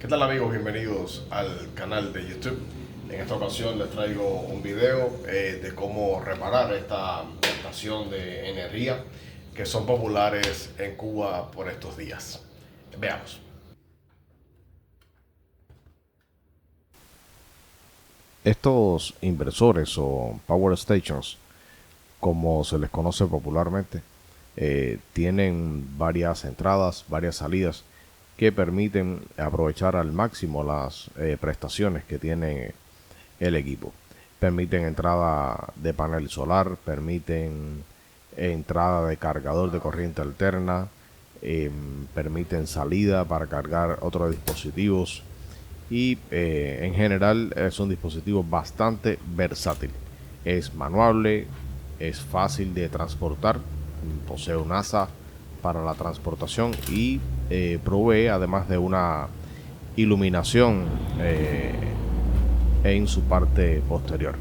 ¿Qué tal amigos? Bienvenidos al canal de YouTube. En esta ocasión les traigo un video de cómo reparar esta estación de energía que son populares en Cuba por estos días. Veamos. Estos inversores o power stations, como se les conoce popularmente, tienen varias entradas, varias salidas que permiten aprovechar al máximo las prestaciones que tiene el equipo. Permiten entrada de panel solar, permiten entrada de cargador de corriente alterna, permiten salida para cargar otros dispositivos y en general es un dispositivo bastante versátil. Es manuable, es fácil de transportar, posee un asa para la transportación y provee además de una iluminación en su parte posterior.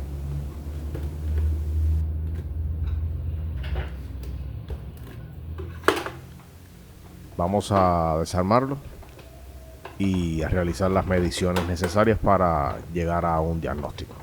Vamos a desarmarlo y a realizar las mediciones necesarias para llegar a un diagnóstico.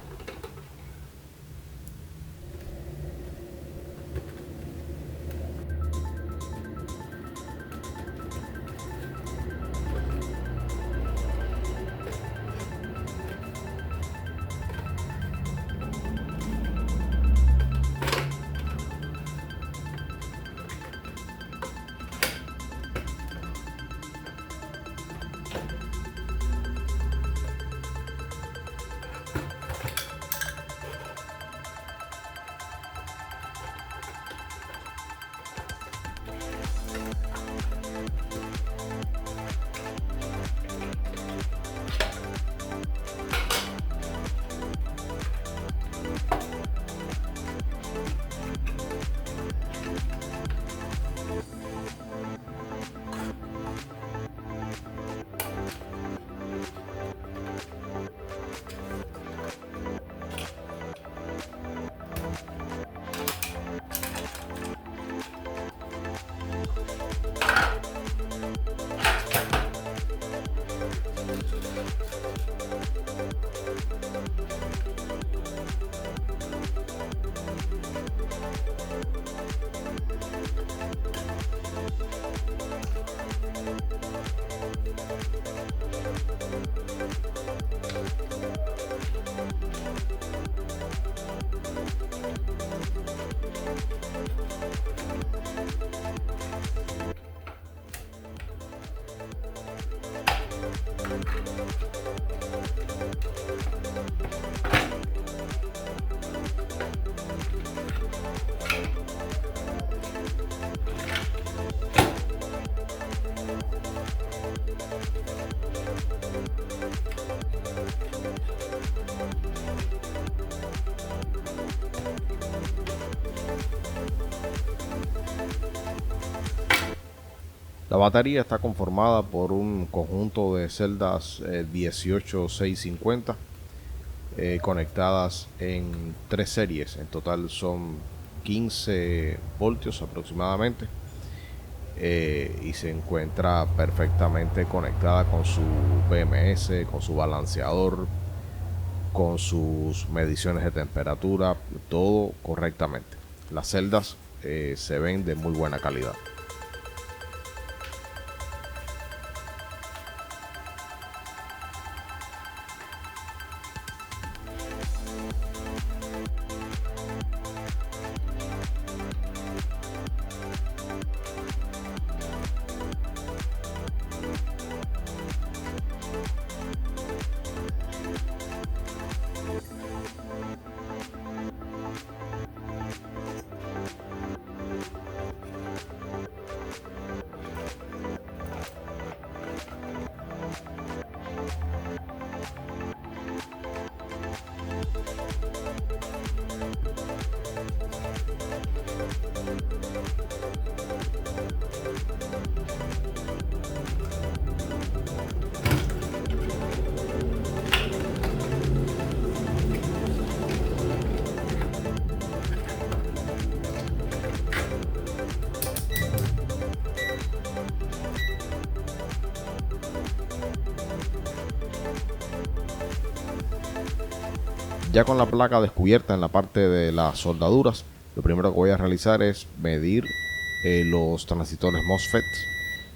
La batería está conformada por un conjunto de celdas 18650 conectadas en tres series. En total son 15 voltios aproximadamente, y se encuentra perfectamente conectada con su BMS, con su balanceador, con sus mediciones de temperatura, todo correctamente. Las celdas se ven de muy buena calidad. Ya con la placa descubierta en la parte de las soldaduras, lo primero que voy a realizar es medir los transistores MOSFET,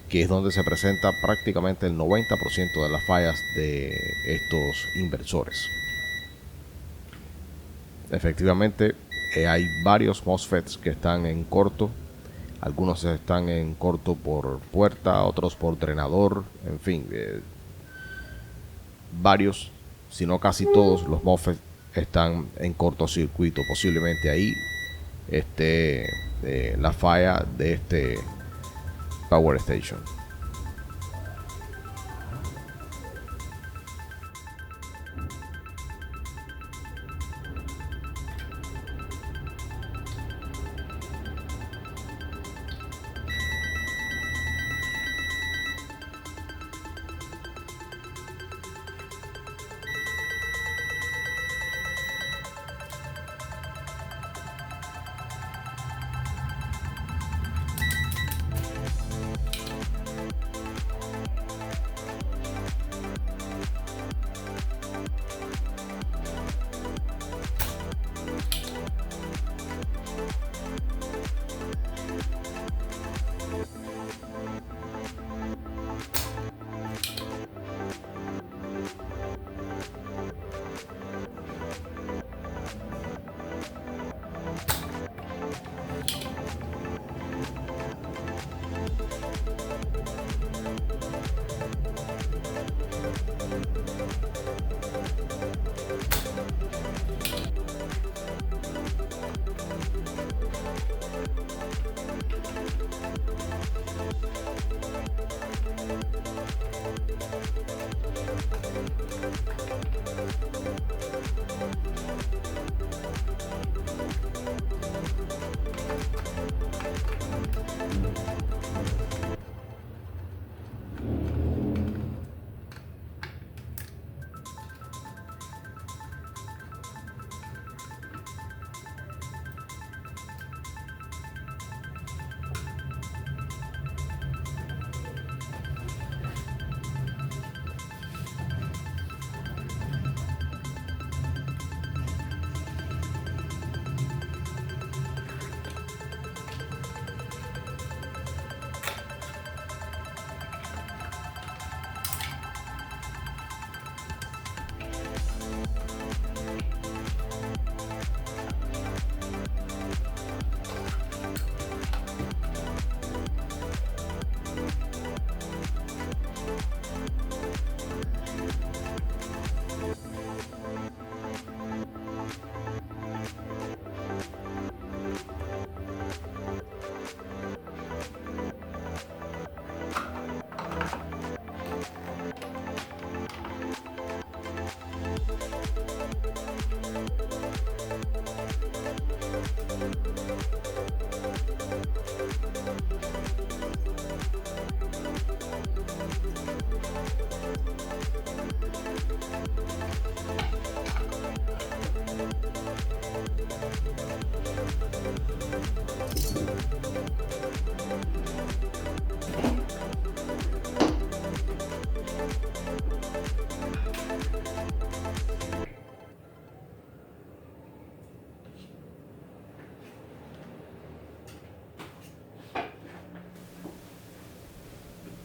que es donde se presenta prácticamente el 90% de las fallas de estos inversores. Efectivamente, hay varios MOSFETs que están en corto. Algunos están en corto por puerta, otros por drenador, en fin, varios, si no casi todos los MOSFET están en cortocircuito. Posiblemente ahí esté la falla de este Power Station.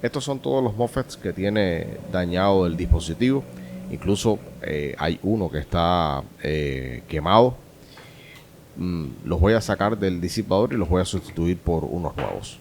Estos son todos los MOSFETs que tiene dañado el dispositivo. Incluso hay uno que está quemado. Los voy a sacar del disipador y los voy a sustituir por unos nuevos.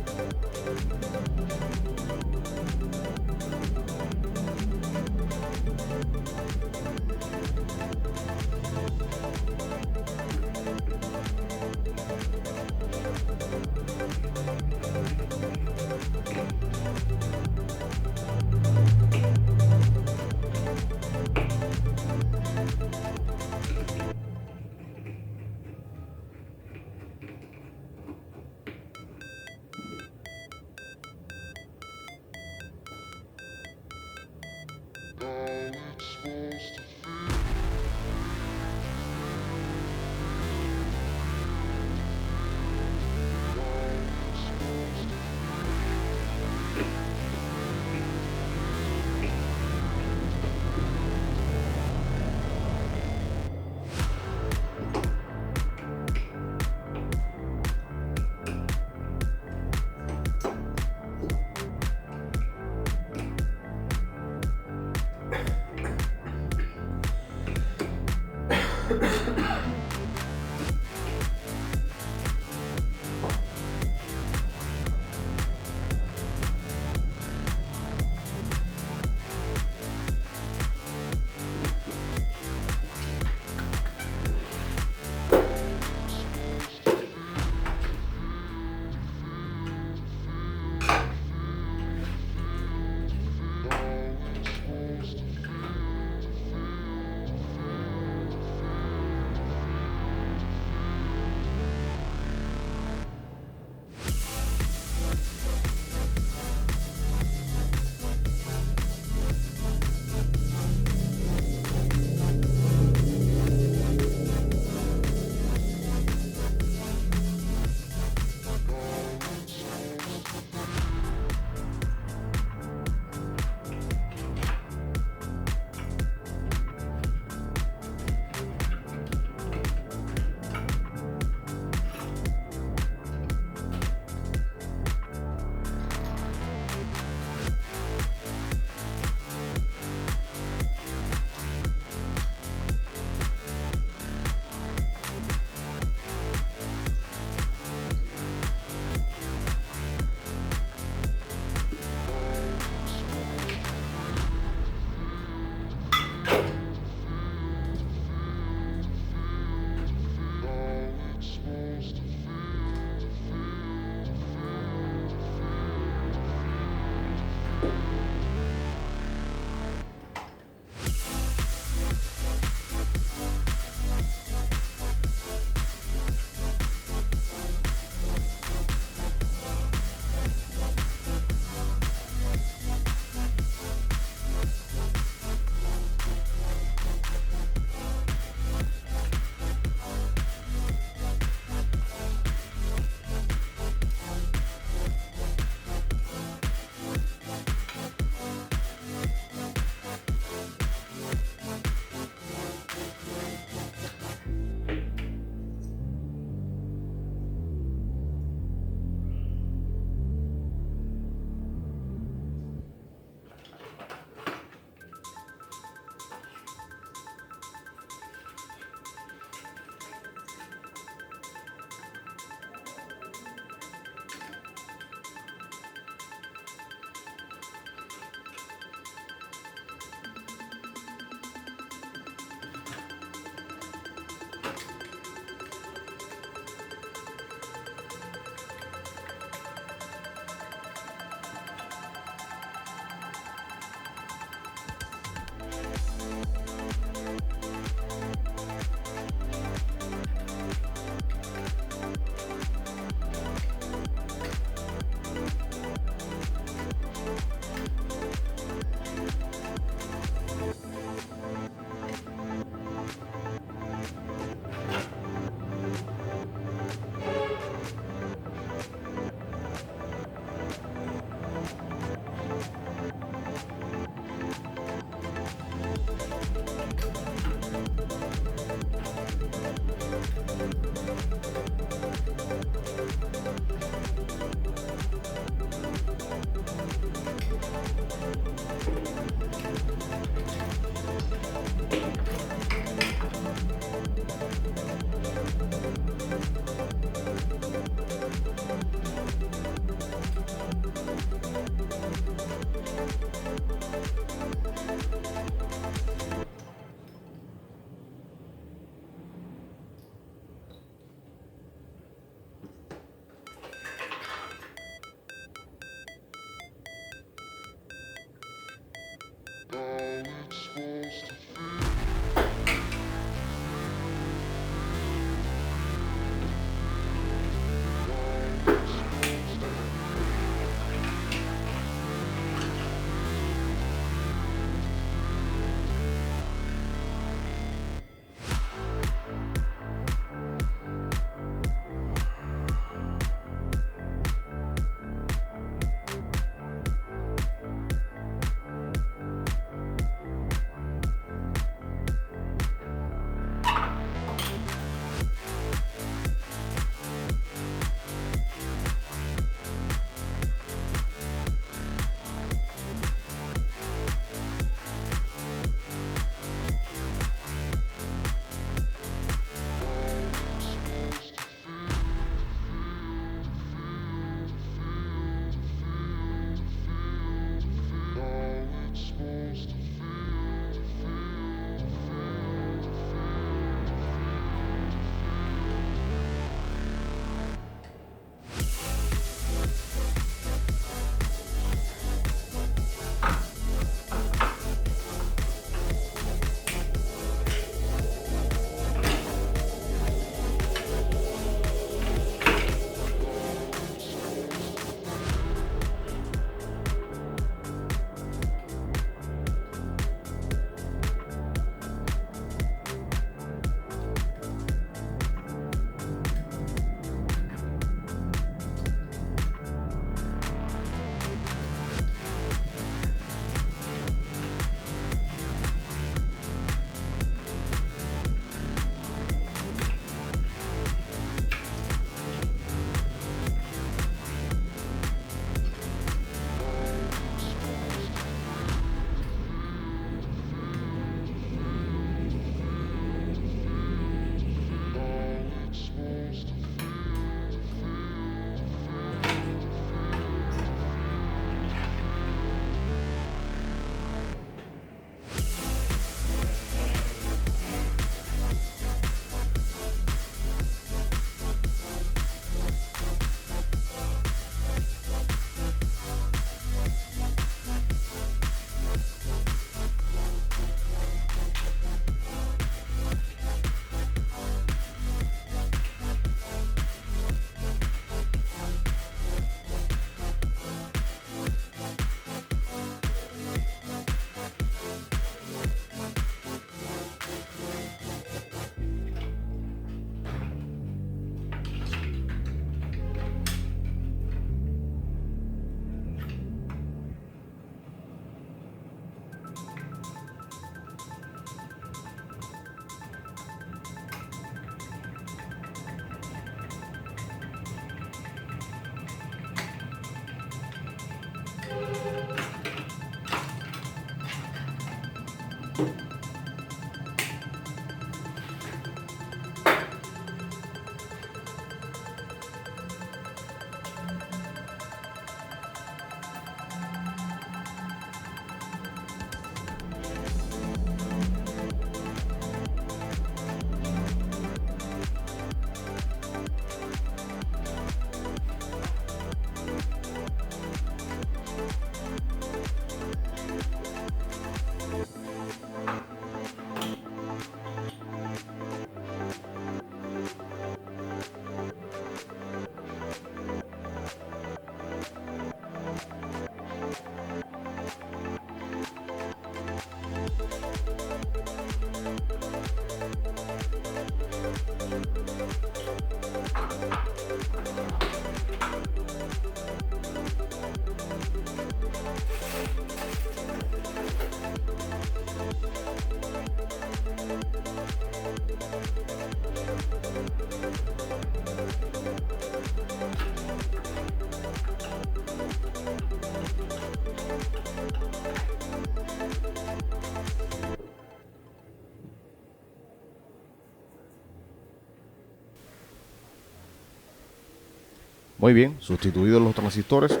Muy bien, sustituidos los transistores,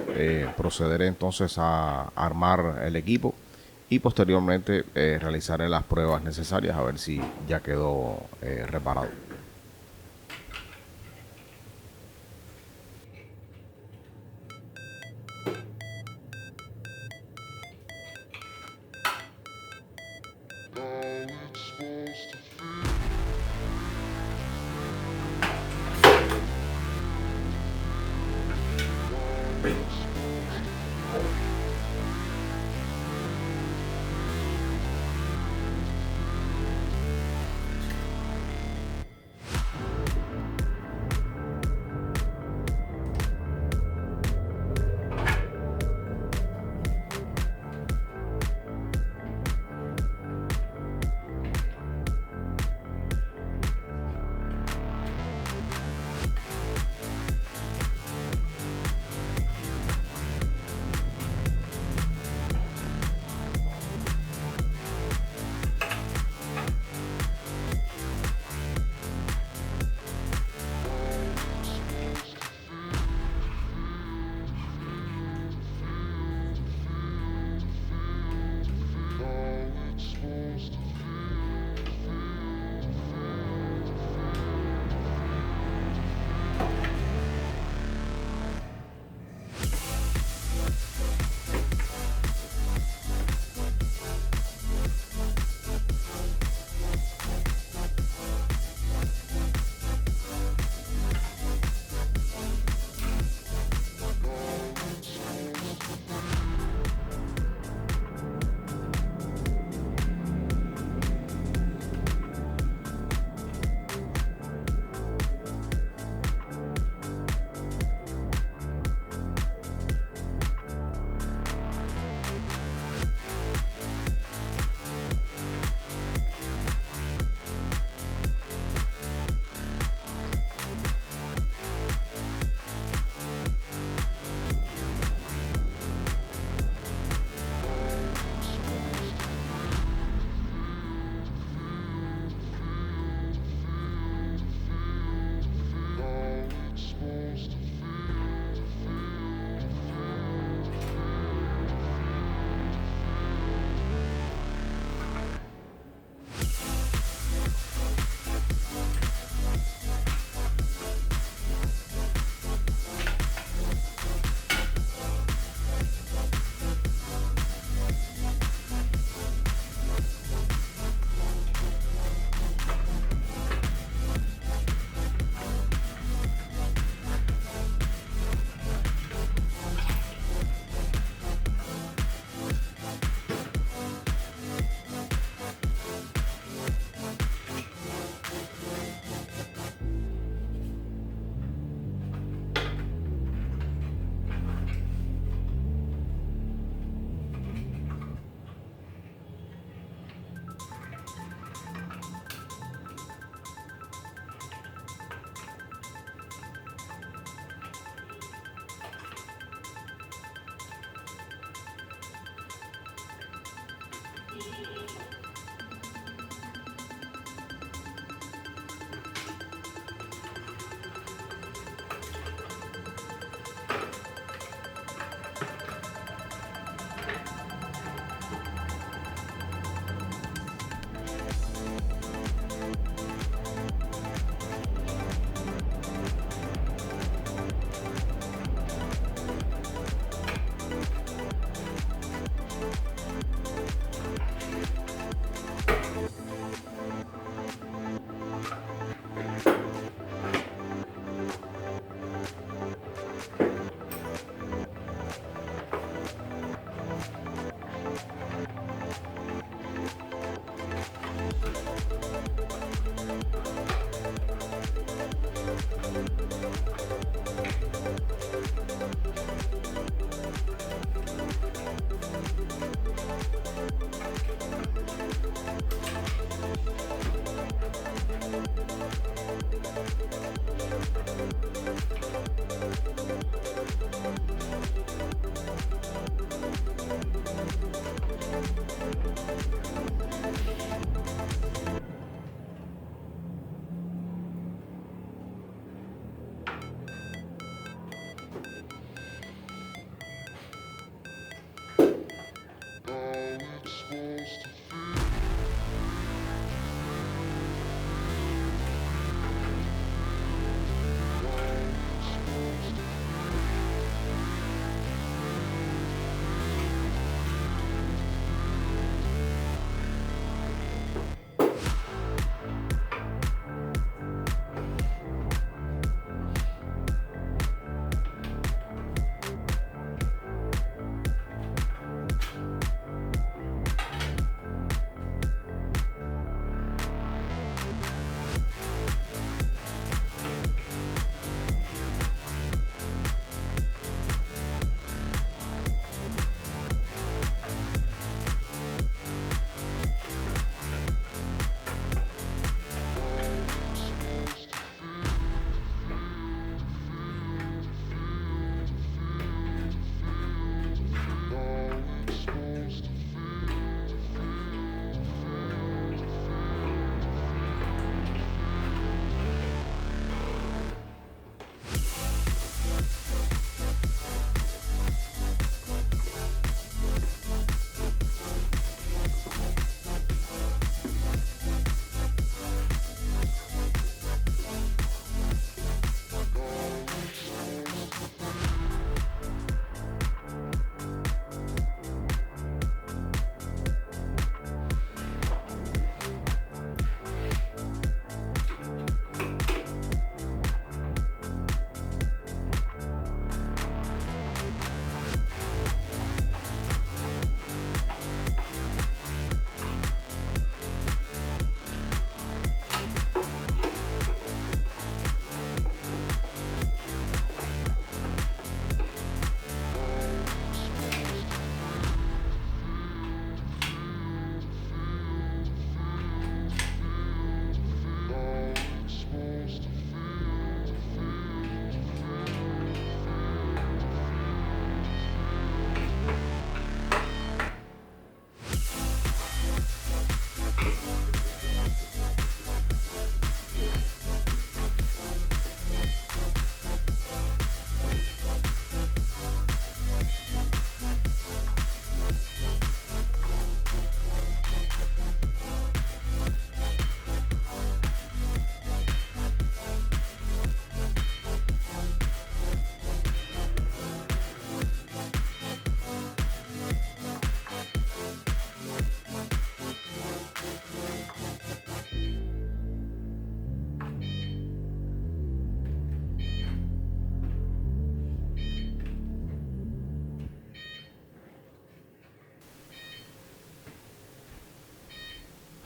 procederé entonces a armar el equipo y posteriormente realizaré las pruebas necesarias a ver si ya quedó reparado.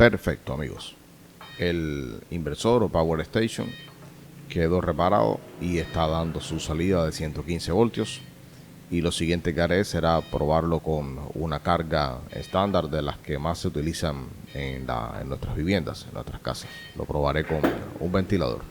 Perfecto, amigos. El inversor o Power Station quedó reparado y está dando su salida de 115 voltios. Y lo siguiente que haré será probarlo con una carga estándar de las que más se utilizan en nuestras viviendas, en nuestras casas. Lo probaré con un ventilador.